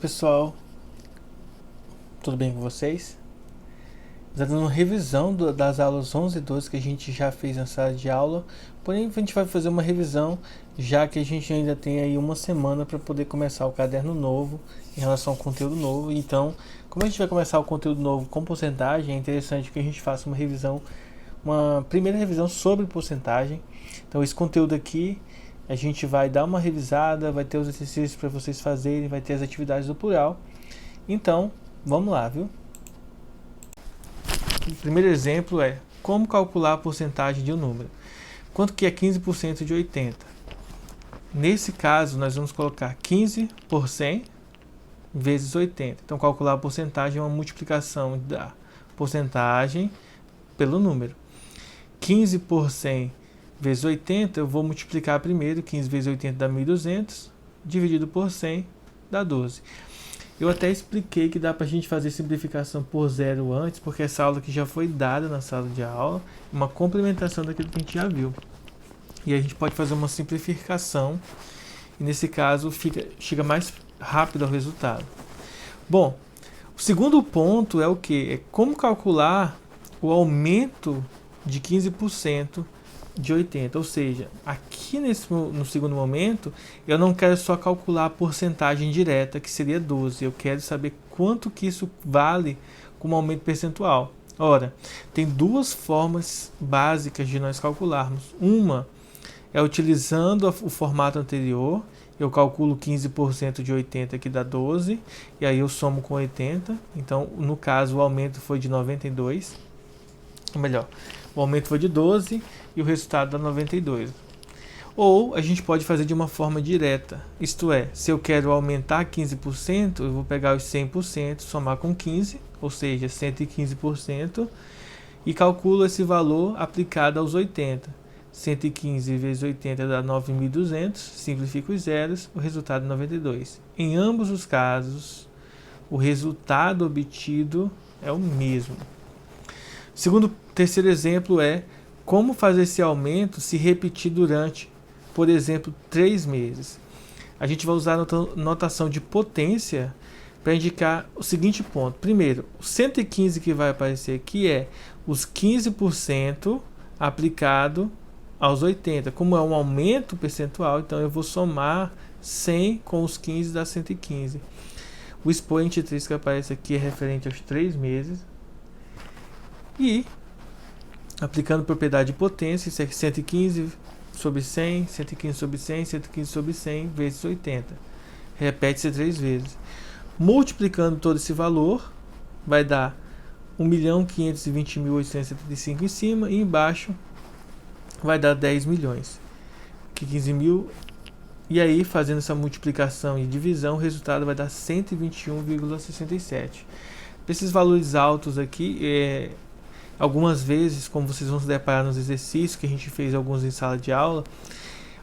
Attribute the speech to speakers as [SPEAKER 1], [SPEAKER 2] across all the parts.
[SPEAKER 1] Pessoal, tudo bem com vocês? Já dando uma revisão das aulas 11 e 12 que a gente já fez na sala de aula, porém a gente vai fazer uma revisão já que a gente ainda tem aí uma semana para poder começar o caderno novo em relação ao conteúdo novo. Então, como a gente vai começar o conteúdo novo com porcentagem, é interessante que a gente faça uma primeira revisão sobre porcentagem. Então esse conteúdo aqui a gente vai dar uma revisada, vai ter os exercícios para vocês fazerem, vai ter as atividades do plural. Então, vamos lá, viu? O primeiro exemplo é como calcular a porcentagem de um número. Quanto que é 15% de 80? Nesse caso, nós vamos colocar 15 por 100 vezes 80. Então, calcular a porcentagem é uma multiplicação da porcentagem pelo número. 15 por 100 vezes 80, eu vou multiplicar primeiro. 15 vezes 80 dá 1.200, dividido por 100 dá 12. Eu até expliquei que dá para a gente fazer simplificação por zero antes, porque essa aula aqui já foi dada na sala de aula, uma complementação daquilo que a gente já viu. E a gente pode fazer uma simplificação, e nesse caso chega mais rápido ao resultado. Bom, o segundo ponto é o que? É como calcular o aumento de 15% de 80, ou seja, aqui no segundo momento eu não quero só calcular a porcentagem direta, que seria 12, eu quero saber quanto que isso vale como aumento percentual. Ora, tem duas formas básicas de nós calcularmos. Uma é utilizando o formato anterior, eu calculo 15% de 80 que dá 12, e aí eu somo com 80, então no caso o aumento foi de 92, ou melhor, o aumento foi de 12 e o resultado dá 92. Ou a gente pode fazer de uma forma direta, isto é, se eu quero aumentar 15%, eu vou pegar os 100%, somar com 15, ou seja, 115%, e calculo esse valor aplicado aos 80. 115 vezes 80 dá 9.200, simplifico os zeros, o resultado é 92. Em ambos os casos, o resultado obtido é o mesmo. Terceiro exemplo é como fazer esse aumento se repetir durante, por exemplo, 3 meses. A gente vai usar a notação de potência para indicar o seguinte ponto. Primeiro, o 115 que vai aparecer aqui é os 15% aplicado aos 80. Como é um aumento percentual, então eu vou somar 100 com os 15 dá 115. O expoente 3 que aparece aqui é referente aos 3 meses. E, aplicando propriedade de potência, isso é 115 sobre 100, 115 sobre 100, 115 sobre 100 vezes 80. Repete-se 3 vezes. Multiplicando todo esse valor, vai dar 1.520.875 em cima, e embaixo vai dar 10 milhões. Que 15 mil. E aí, fazendo essa multiplicação e divisão, o resultado vai dar 121,67. Esses valores altos aqui, algumas vezes, como vocês vão se deparar nos exercícios que a gente fez alguns em sala de aula,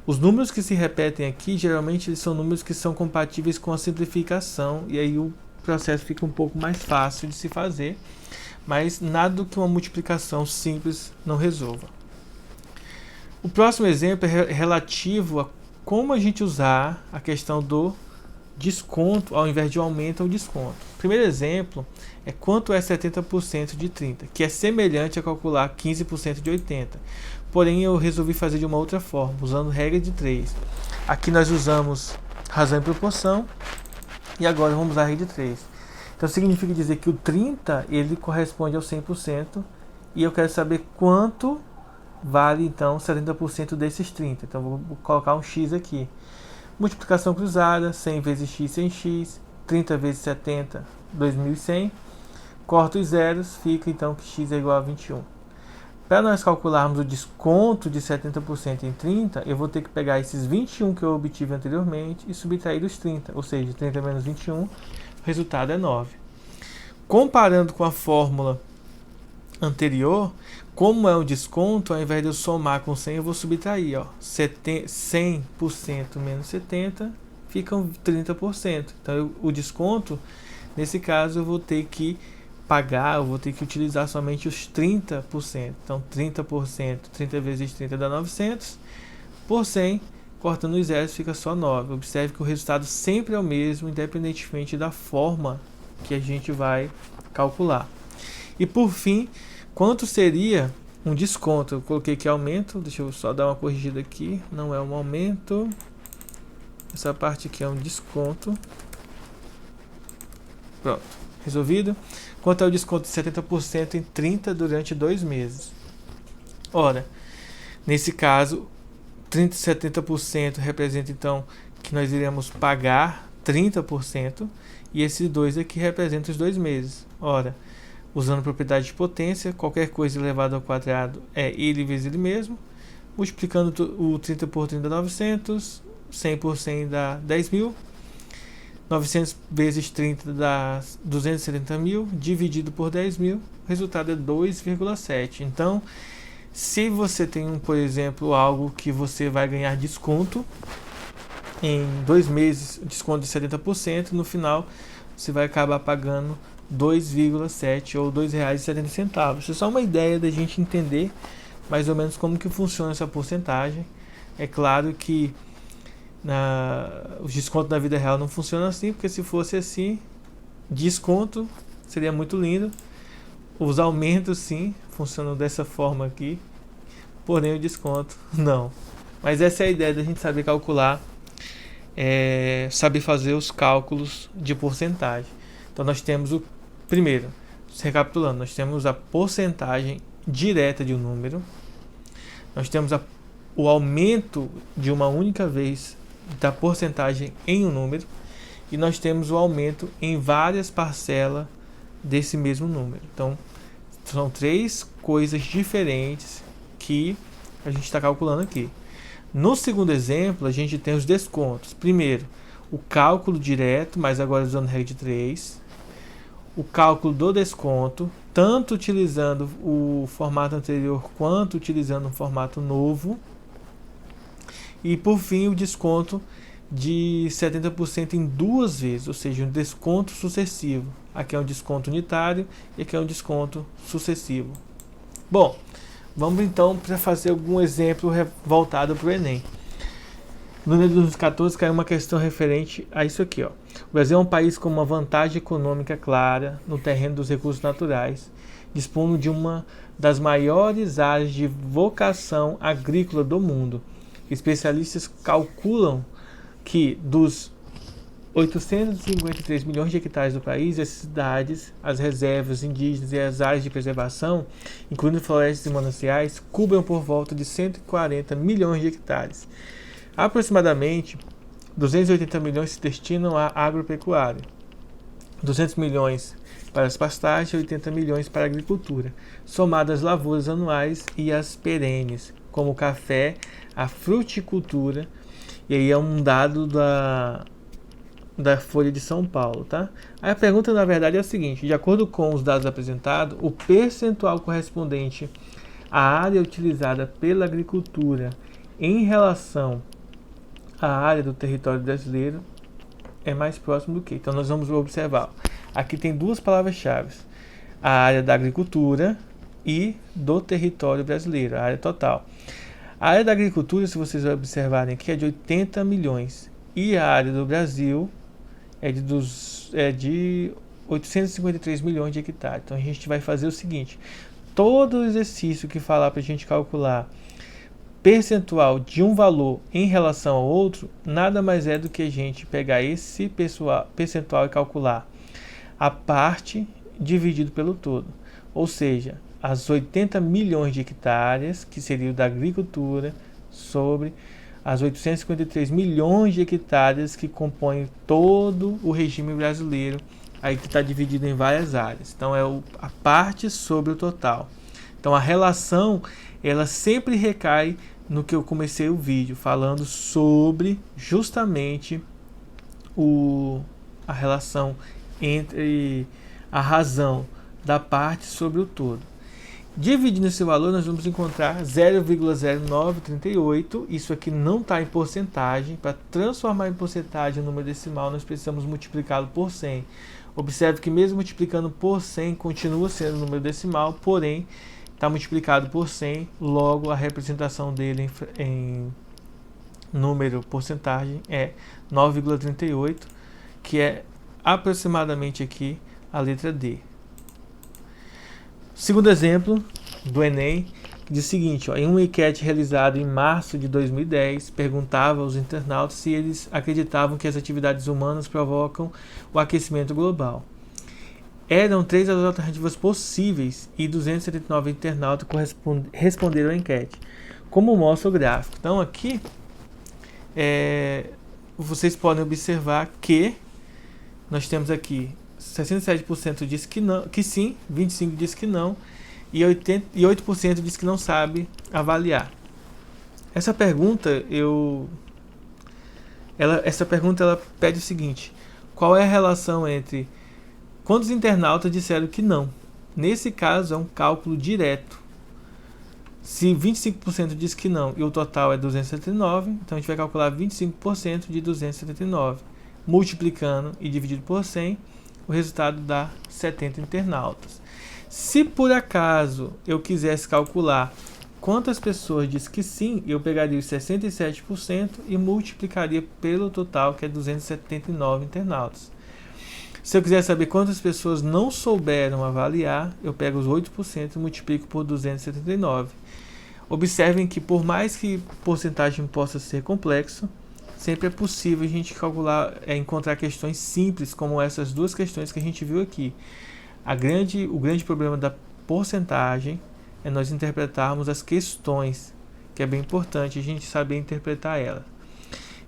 [SPEAKER 1] os números que se repetem aqui, geralmente eles são números que são compatíveis com a simplificação, e aí o processo fica um pouco mais fácil de se fazer, mas nada do que uma multiplicação simples não resolva. O próximo exemplo é relativo a como a gente usar a questão do desconto ao invés de aumento ou desconto. O primeiro exemplo é quanto é 70% de 30, que é semelhante a calcular 15% de 80. Porém, eu resolvi fazer de uma outra forma, usando regra de 3. Aqui nós usamos razão e proporção, e agora vamos usar a regra de 3. Então, significa dizer que o 30 ele corresponde ao 100%, e eu quero saber quanto vale, então, 70% desses 30. Então, vou colocar um x aqui. Multiplicação cruzada, 100 vezes x, 100x, 30 vezes 70, 2100. Corto os zeros, fica então que x é igual a 21. Para nós calcularmos o desconto de 70% em 30, eu vou ter que pegar esses 21 que eu obtive anteriormente e subtrair os 30, ou seja, 30 menos 21, o resultado é 9. Comparando com a fórmula anterior, como é o desconto, ao invés de eu somar com 100, eu vou subtrair. 100% menos 70 ficam 30%. Então, o desconto, nesse caso, eu vou ter que pagar, eu vou ter que utilizar somente os 30%. Então, 30%, 30 vezes 30 dá 900, por 100, cortando os zeros fica só 9. Observe que o resultado sempre é o mesmo, independentemente da forma que a gente vai calcular. E por fim, quanto seria um desconto? Eu coloquei aqui aumento, deixa eu só dar uma corrigida aqui, não é um aumento, essa parte aqui é um desconto. Pronto, resolvido. Quanto é o desconto de 70% em 30 durante 2 meses? Ora, nesse caso, 30 e 70% representa então que nós iremos pagar 30% e esses dois aqui representam os 2 meses. Ora, usando propriedade de potência, qualquer coisa elevada ao quadrado é ele vezes ele mesmo. Multiplicando o 30 por 30 dá 900, 100 por 100 dá 10.000. 900 vezes 30 dá 270.000, dividido por 10.000, o resultado é 2,7. Então, se você tem, por exemplo, algo que você vai ganhar desconto em 2 meses, desconto de 70%, no final você vai acabar pagando 2,7 ou R$ 2,70. Isso é só uma ideia da gente entender mais ou menos como que funciona essa porcentagem. É claro que os descontos na vida real não funcionam assim, porque se fosse assim, desconto seria muito lindo. Os aumentos sim funcionam dessa forma aqui, porém o desconto não. Mas essa é a ideia da gente saber calcular, saber fazer os cálculos de porcentagem. Então nós temos o primeiro, recapitulando, nós temos a porcentagem direta de um número, nós temos o aumento de uma única vez da porcentagem em um número, e nós temos o aumento em várias parcelas desse mesmo número. Então, são 3 coisas diferentes que a gente está calculando aqui. No segundo exemplo, a gente tem os descontos. Primeiro, o cálculo direto, mas agora usando regra de 3. O cálculo do desconto, tanto utilizando o formato anterior quanto utilizando um formato novo. E por fim, o desconto de 70% em 2 vezes, ou seja, um desconto sucessivo. Aqui é um desconto unitário e aqui é um desconto sucessivo. Bom, vamos então para fazer algum exemplo voltado para o Enem. No Enem de 2014 caiu uma questão referente a isso aqui. O Brasil é um país com uma vantagem econômica clara no terreno dos recursos naturais, dispondo de uma das maiores áreas de vocação agrícola do mundo. Especialistas calculam que dos 853 milhões de hectares do país, as cidades, as reservas indígenas e as áreas de preservação, incluindo florestas e mananciais, cobrem por volta de 140 milhões de hectares. Aproximadamente 280 milhões se destinam à agropecuária, 200 milhões para as pastagens e 80 milhões para a agricultura, somadas as lavouras anuais e as perenes, como o café, a fruticultura, e aí é um dado da Folha de São Paulo, tá? Aí a pergunta, na verdade, é a seguinte: de acordo com os dados apresentados, o percentual correspondente à área utilizada pela agricultura em relação à área do território brasileiro é mais próximo do que? Então nós vamos observar. Aqui tem 2 palavras-chave: a área da agricultura e do território brasileiro, a área total. A área da agricultura, se vocês observarem aqui, é de 80 milhões e a área do Brasil é de 853 milhões de hectares. Então a gente vai fazer o seguinte: todo exercício que falar para a gente calcular percentual de um valor em relação ao outro, nada mais é do que a gente pegar esse percentual e calcular a parte dividido pelo todo. Ou seja, as 80 milhões de hectares, que seria o da agricultura, sobre as 853 milhões de hectares que compõem todo o regime brasileiro, aí que está dividido em várias áreas. Então é a parte sobre o total. Então a relação, ela sempre recai no que eu comecei o vídeo, falando sobre justamente a relação entre a razão da parte sobre o todo. Dividindo esse valor, nós vamos encontrar 0,0938. Isso aqui não está em porcentagem. Para transformar em porcentagem o número decimal, nós precisamos multiplicá-lo por 100. Observe que mesmo multiplicando por 100, continua sendo o número decimal, porém, está multiplicado por 100, logo a representação dele número, porcentagem, é 9,38, que é aproximadamente aqui a letra D. Segundo exemplo do Enem, diz o seguinte, ó, em uma enquete realizada em março de 2010, perguntava aos internautas se eles acreditavam que as atividades humanas provocam o aquecimento global. Eram 3 as alternativas possíveis e 279 internautas responderam à enquete, como mostra o gráfico. Então aqui vocês podem observar que nós temos aqui 67% diz que não, que sim, 25% diz que não e 8% diz que não sabe avaliar. Essa pergunta ela pede o seguinte: qual é a relação entre quantos internautas disseram que não? Nesse caso é um cálculo direto. Se 25% diz que não e o total é 279, então a gente vai calcular 25% de 279. Multiplicando e dividido por 100, o resultado dá 70 internautas. Se por acaso eu quisesse calcular quantas pessoas dizem que sim, eu pegaria os 67% e multiplicaria pelo total, que é 279 internautas. Se eu quiser saber quantas pessoas não souberam avaliar, eu pego os 8% e multiplico por 279. Observem que por mais que porcentagem possa ser complexo, sempre é possível a gente calcular, encontrar questões simples como essas duas questões que a gente viu aqui. O grande problema da porcentagem é nós interpretarmos as questões, que é bem importante a gente saber interpretar ela.